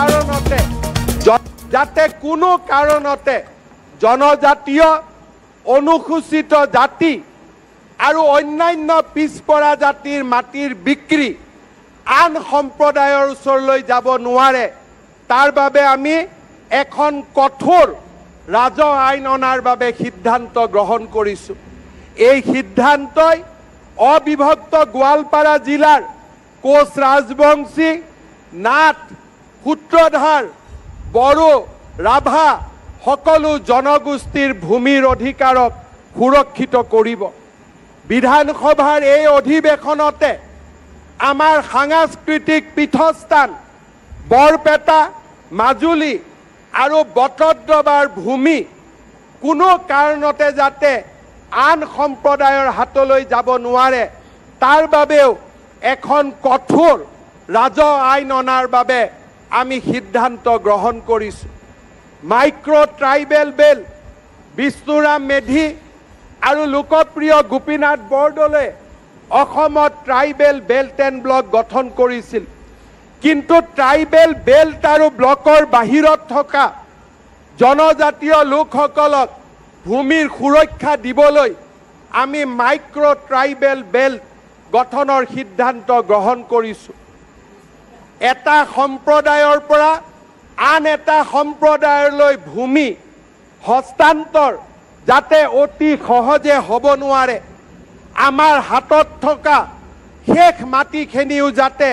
কাৰণতে জনজাতীয় অনুসূচিত জাতি আৰু অন্যান্য পিছপৰা জাতিৰ মাটিৰ বিক্ৰী আন সম্প্ৰদায়ৰ ওচৰলৈ যাব নোৱাৰে তাৰ বাবে আমি এখন কঠোৰ ৰাজহ আইন অনাৰ বাবে সিদ্ধান্ত গ্ৰহণ কৰিছোঁ এই সিদ্ধান্তই অবিভক্ত গোৱালপাৰা জিলাৰ কোচ ৰাজবংশী নাথ সূত্ৰধাৰ বড়ো ৰাভা সকলো জনগোষ্ঠীৰ ভূমিৰ অধিকাৰক সুৰক্ষিত কৰিব বিধানসভাৰ এই অধিৱেশনতে আমাৰ সাংস্কৃতিক পীঠস্থান বৰপেটা মাজুলী আৰু বটদ্ৰৱাৰ ভূমি কোনো কাৰণতে যাতে আন সম্প্ৰদায়ৰ হাতলৈ যাব নোৱাৰে তাৰ বাবেও এখন কঠোৰ ৰাজহ আইন অনাৰ বাবে আমি সিদ্ধান্ত গ্ৰহণ কৰিছোঁ মাইক্ৰ ট্ৰাইবেল বেল বিষ্ণুৰাম মেধি আৰু লোকপ্ৰিয় গোপীনাথ বৰদলৈ অসমত ট্ৰাইবেল বেল্ট এণ্ড ব্লক গঠন কৰিছিল কিন্তু ট্ৰাইবেল বেল্ট আৰু ব্লকৰ বাহিৰত থকা জনজাতীয় লোকসকলক ভূমিৰ সুৰক্ষা দিবলৈ আমি মাইক্ৰ ট্ৰাইবেল বেল্ট গঠনৰ সিদ্ধান্ত গ্ৰহণ কৰিছোঁ এটা সম্প্ৰদায়ৰ পৰা আন এটা সম্প্ৰদায়লৈ ভূমি হস্তান্তৰ যাতে অতি সহজে হ'ব নোৱাৰে আমাৰ হাতত থকা শেষ মাটিখিনিও যাতে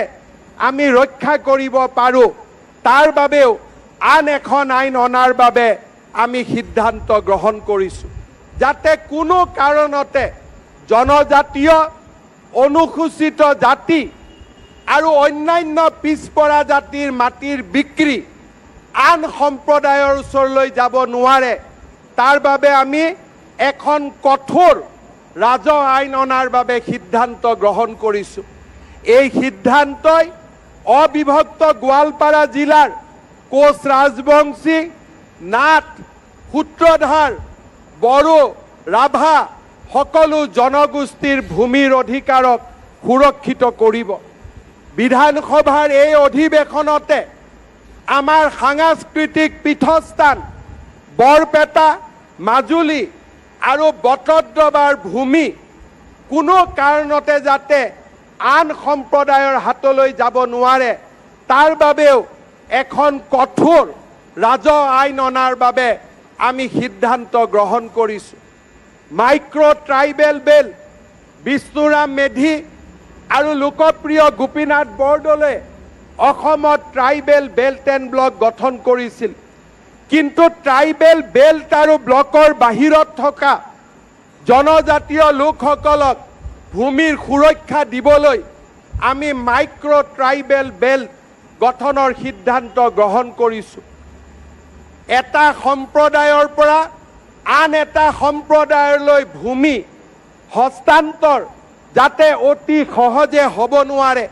আমি ৰক্ষা কৰিব পাৰোঁ তাৰ বাবেও আন এখন আইন অনাৰ বাবে আমি সিদ্ধান্ত গ্ৰহণ কৰিছোঁ যাতে কোনো কাৰণতে জনজাতীয় অনুসূচিত জাতি আৰু অন্যান্য পিছপৰা জাতিৰ মাটিৰ বিক্ৰী আন সম্প্ৰদায়ৰ ওচৰলৈ যাব নোৱাৰে তাৰ বাবে আমি এখন কঠোৰ ৰাজহ আইন অনাৰ বাবে সিদ্ধান্ত গ্ৰহণ কৰিছোঁ এই সিদ্ধান্তই অবিভক্ত গোৱালপাৰা জিলাৰ কোচ ৰাজবংশী নাথ সূত্ৰধাৰ বড়ো ৰাভা সকলো জনগোষ্ঠীৰ ভূমিৰ অধিকাৰক সুৰক্ষিত কৰিব বিধানসভাৰ এই অধিৱেশনতে আমাৰ সাংস্কৃতিক পীঠস্থান বৰপেটা মাজুলী আৰু বটদ্ৰৱাৰ ভূমি কোনো কাৰণতে যাতে আন সম্প্ৰদায়ৰ হাতলৈ যাব নোৱাৰে তাৰ বাবেও এখন কঠোৰ ৰাজহ আইন অনাৰ বাবে আমি সিদ্ধান্ত গ্ৰহণ কৰিছোঁ মাইক্ৰ ট্ৰাইবেল বেল বিষ্ণুৰাম মেধি আৰু লোকপ্ৰিয় গোপীনাথ বৰদলৈ অসমত ট্ৰাইবেল বেল্ট এণ্ড ব্লক গঠন কৰিছিল কিন্তু ট্ৰাইবেল বেল্ট আৰু ব্লকৰ বাহিৰত থকা জনজাতীয় লোকসকলক ভূমিৰ সুৰক্ষা দিবলৈ আমি মাইক্ৰ ট্ৰাইবেল বেল্ট গঠনৰ সিদ্ধান্ত গ্ৰহণ কৰিছোঁ এটা সম্প্ৰদায়ৰ পৰা আন এটা সম্প্ৰদায়লৈ ভূমি হস্তান্তৰ যাতে অতি সহজে হ'ব নোৱাৰে